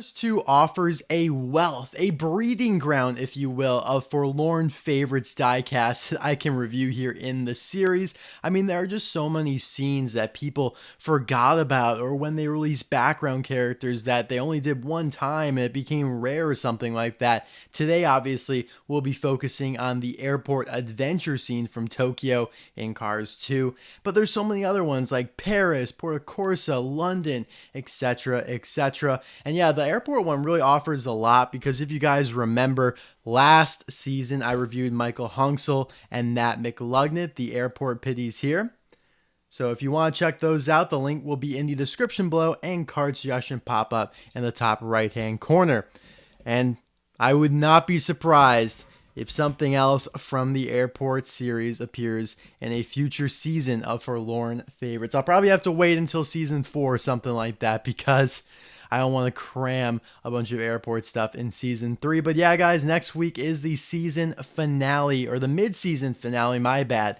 Cars 2 offers a wealth, a breeding ground, if you will, of Forlorn Favorites diecast that I can review here in the series. I mean, there are just so many scenes that people forgot about, or when they release background characters that they only did one time and it became rare or something like that. Today, obviously, we'll be focusing on the airport adventure scene from Tokyo in Cars 2, but there's so many other ones like Paris, Portocorsa, London, etc., etc. And yeah, the airport one really offers a lot because if you guys remember, last season I reviewed Michael Hunksel and Nat McLugnet, the airport pitties here. So if you want to check those out, the link will be in the description below and card suggestion pop up in the top right hand corner. And I would not be surprised if something else from the airport series appears in a future season of Forlorn Favorites. I'll probably have to wait until season 4 or something like that because I don't want to cram a bunch of airport stuff in season 3. But yeah, guys, next week is the season finale, or the mid-season finale, my bad.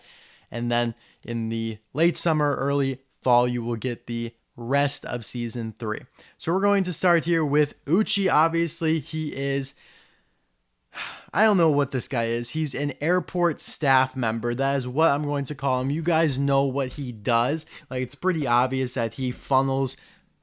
And then in the late summer, early fall, you will get the rest of season 3. So we're going to start here with Ucchi. Obviously, he is... I don't know what this guy is. He's an airport staff member. That is what I'm going to call him. You guys know what he does. Like, it's pretty obvious that he funnels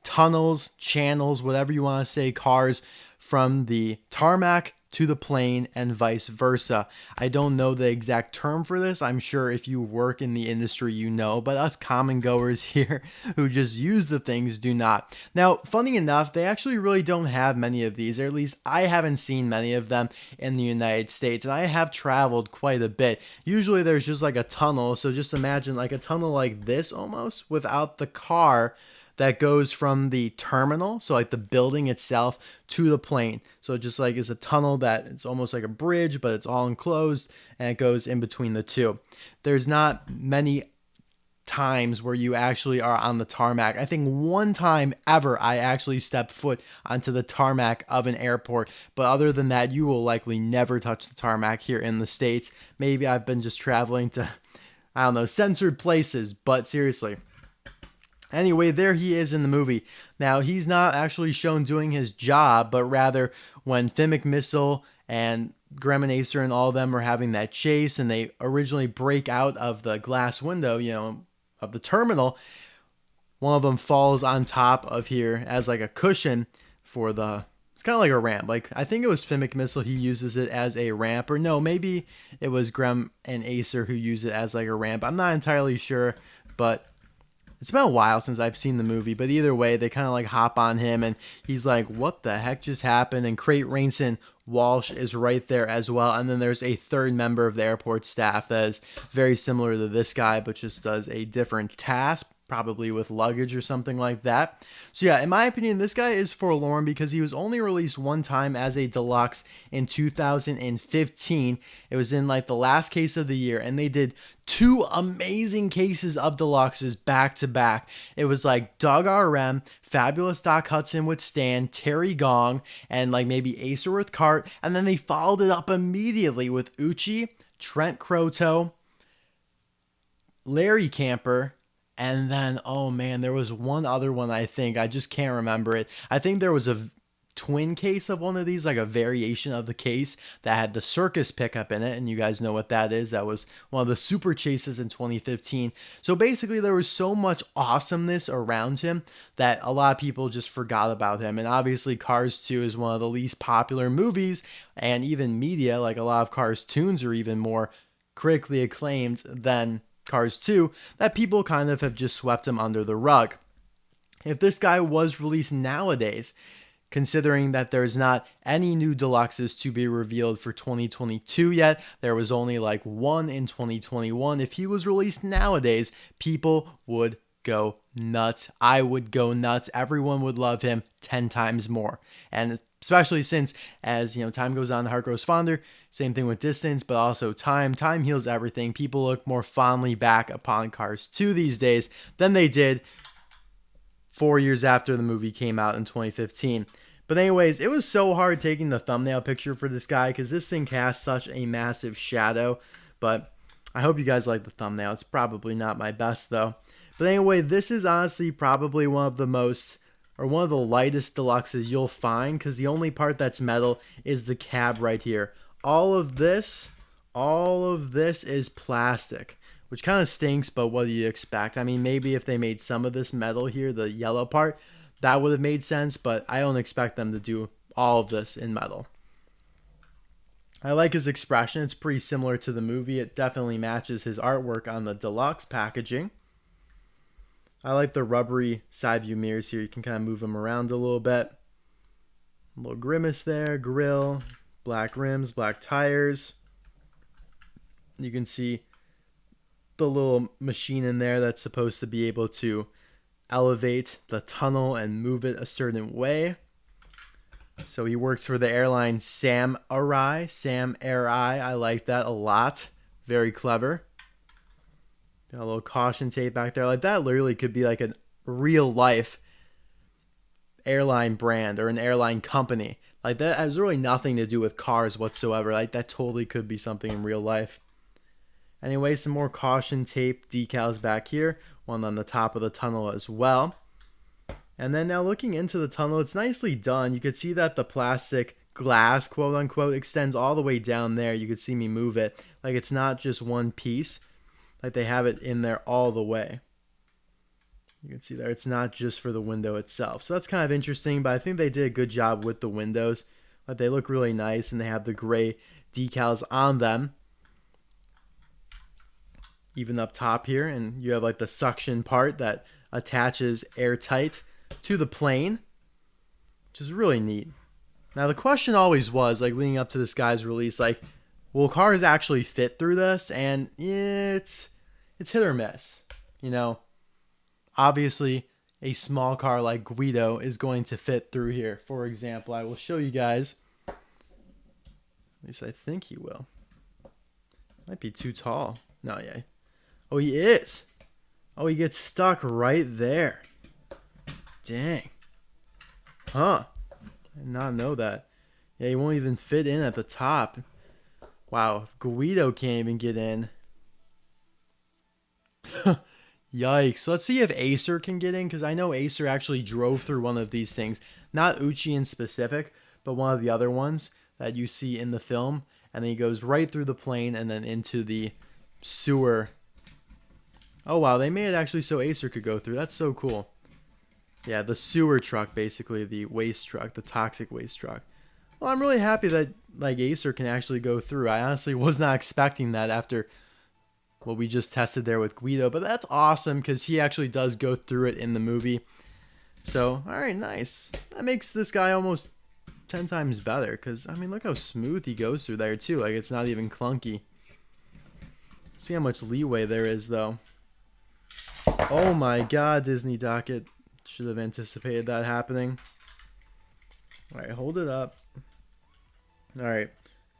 tunnels, channels, whatever you want to say, cars from the tarmac to the plane and vice versa. I don't know the exact term for this. I'm sure if you work in the industry, you know, but us common goers here who just use the things do not. Now, funny enough, they actually really don't have many of these, or at least I haven't seen many of them in the United States, and I have traveled quite a bit. Usually there's just like a tunnel, so just imagine like a tunnel like this almost without the car that goes from the terminal, so like the building itself, to the plane. So it just like is a tunnel that it's almost like a bridge, but it's all enclosed and it goes in between the two. There's not many times where you actually are on the tarmac. I think one time ever I actually stepped foot onto the tarmac of an airport, but other than that, you will likely never touch the tarmac here in the States. Maybe I've been just traveling to, I don't know, censored places, but seriously. Anyway, there he is in the movie. Now, he's not actually shown doing his job, but rather when Finn McMissile and Grem and Acer and all of them are having that chase and they originally break out of the glass window, you know, of the terminal, one of them falls on top of here as like a cushion for the... It's kind of like a ramp. Like, I think it was Finn McMissile, he uses it as a ramp. Or no, maybe it was Grem and Acer who use it as like a ramp. I'm not entirely sure, but... It's been a while since I've seen the movie, but either way, they kind of like hop on him and he's like, what the heck just happened? And Crate Rainson Walsh is right there as well. And then there's a third member of the airport staff that is very similar to this guy, but just does a different task, probably with luggage or something like that. So yeah, in my opinion, this guy is forlorn because he was only released one time as a deluxe in 2015. It was in like the last case of the year, and they did 2 amazing cases of deluxes back to back. It was like Doug RM, Fabulous Doc Hudson with Stan, Terry Gong, and like maybe Acer with Cart, and then they followed it up immediately with Ucchi, Trent Croto, Larry Camper, and then, oh man, there was one other one, I think. I just can't remember it. I think there was a twin case of one of these, like a variation of the case that had the circus pickup in it. And you guys know what that is. That was one of the super chases in 2015. So basically, there was so much awesomeness around him that a lot of people just forgot about him. And obviously, Cars 2 is one of the least popular movies, and even media, like a lot of Cars tunes are even more critically acclaimed than Cars 2, that people kind of have just swept him under the rug. If this guy was released nowadays, considering that there's not any new deluxes to be revealed for 2022 yet, there was only like one in 2021. If he was released nowadays, people would go nuts. I would go nuts. Everyone would love him 10 times more. And especially since, as you know, time goes on, the heart grows fonder. Same thing with distance, but also time. Time heals everything. People look more fondly back upon Cars 2 these days than they did 4 years after the movie came out in 2015. But anyways, it was so hard taking the thumbnail picture for this guy because this thing casts such a massive shadow. But I hope you guys like the thumbnail. It's probably not my best though. But anyway, this is honestly probably one of the most or one of the lightest deluxes you'll find, because the only part that's metal is the cab right here. All of this is plastic, which kind of stinks, but what do you expect? I mean, maybe if they made some of this metal here, the yellow part, that would have made sense, but I don't expect them to do all of this in metal. I like his expression. It's pretty similar to the movie. It definitely matches his artwork on the deluxe packaging. I like the rubbery side view mirrors here. You can kind of move them around a little bit. A little grimace there, grill, black rims, black tires. You can see the little machine in there that's supposed to be able to elevate the tunnel and move it a certain way. So he works for the airline Samurai. I like that a lot. Very clever. Got a little caution tape back there. Like that literally could be like a real life airline brand or an airline company. Like that has really nothing to do with cars whatsoever. Like that totally could be something in real life. Anyway, some more caution tape decals back here. One on the top of the tunnel as well. And then now looking into the tunnel, it's nicely done. You could see that the plastic glass, quote unquote, extends all the way down there. You could see me move it. Like it's not just one piece. Like they have it in there all the way. You can see there, it's not just for the window itself. So that's kind of interesting, but I think they did a good job with the windows. Like they look really nice and they have the gray decals on them. Even up top here, and you have like the suction part that attaches airtight to the plane, which is really neat. Now the question always was, like leading up to this guy's release, like will cars actually fit through this? And it's hit or miss. You know, obviously a small car like Guido is going to fit through here. For example, I will show you guys. At least I think he will. Might be too tall. No, yeah. Oh, he is. Oh, he gets stuck right there. Dang. Huh. I did not know that. Yeah, he won't even fit in at the top. Wow, if Guido can't even get in. Yikes. Let's see if Acer can get in, because I know Acer actually drove through one of these things. Not Ucchi in specific, but one of the other ones that you see in the film. And then he goes right through the plane and then into the sewer. Oh, wow, they made it actually so Acer could go through. That's so cool. Yeah, the sewer truck, basically, the waste truck, the toxic waste truck. Well, I'm really happy that like Acer can actually go through. I honestly was not expecting that after what we just tested there with Guido, but that's awesome because he actually does go through it in the movie. So, all right, nice. That makes this guy almost 10 times better because, I mean, look how smooth he goes through there, too. Like, it's not even clunky. See how much leeway there is, though. Oh my god, Disney Docket. Should have anticipated that happening. Alright, hold it up. Alright.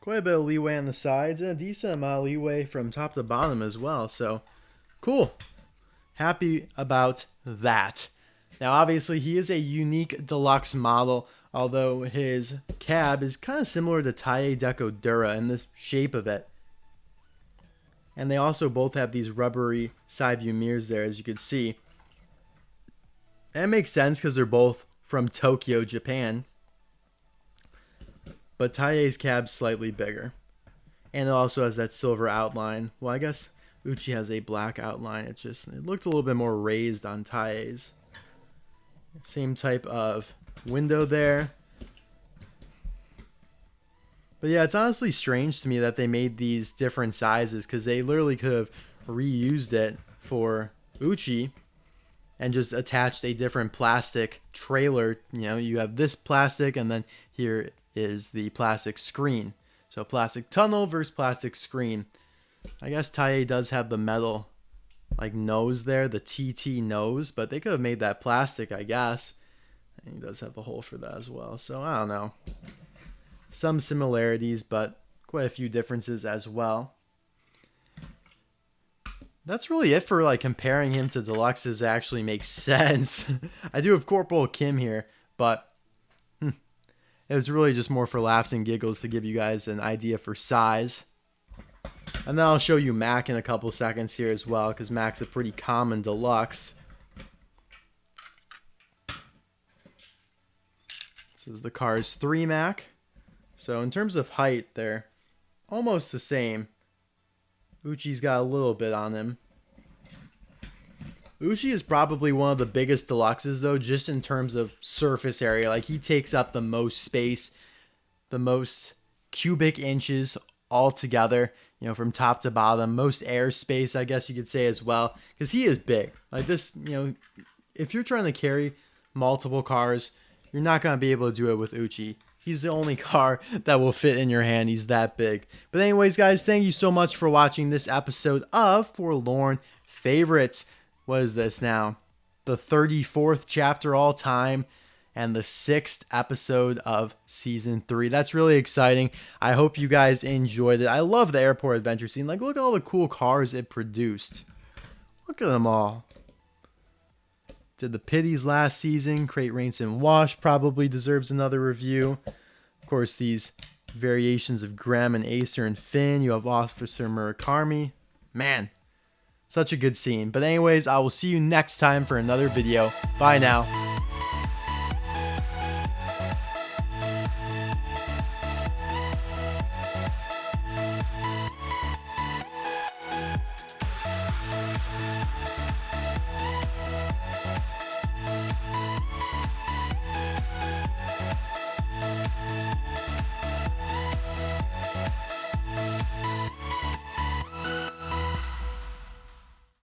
Quite a bit of leeway on the sides and a decent amount of leeway from top to bottom as well. So, cool. Happy about that. Now, obviously, he is a unique deluxe model, although his cab is kind of similar to Taie Decodura in the shape of it. And they also both have these rubbery side view mirrors there, as you can see. And it makes sense because they're both from Tokyo, Japan. But Taie's cab's slightly bigger. And it also has that silver outline. Well, I guess Ucchi has a black outline. It looked a little bit more raised on Taie's. Same type of window there. But yeah, it's honestly strange to me that they made these different sizes because they literally could have reused it for Ucchi and just attached a different plastic trailer. You know, you have this plastic and then here is the plastic screen. So plastic tunnel versus plastic screen. I guess Taie does have the metal like nose there, the TT nose, but they could have made that plastic, I guess. And he does have a hole for that as well. So I don't know. Some similarities, but quite a few differences as well. That's really it for like comparing him to Deluxes that actually makes sense. I do have Corporal Kim here, but it was really just more for laughs and giggles to give you guys an idea for size. And then I'll show you Mac in a couple seconds here as well, because Mac's a pretty common Deluxe. This is the Cars 3 Mac. So in terms of height, they're almost the same. Ucchi's got a little bit on him. Ucchi is probably one of the biggest deluxes though, just in terms of surface area. Like, he takes up the most space, the most cubic inches altogether, you know, from top to bottom, most airspace, I guess you could say as well, because he is big. Like this, you know, if you're trying to carry multiple cars, you're not going to be able to do it with Ucchi. He's the only car that will fit in your hand. He's that big. But anyways, guys, thank you so much for watching this episode of Forlorn Favorites. What is this now? The 34th chapter all time and the 6th episode of season 3. That's really exciting. I hope you guys enjoyed it. I love the airport adventure scene. Like, look at all the cool cars it produced. Look at them all. Did the Pitties last season. Crate Rinse and Wash probably deserves another review. Of course, these variations of Grem and Acer and Finn. You have Officer Murakami. Man, such a good scene. But anyways, I will see you next time for another video. Bye now.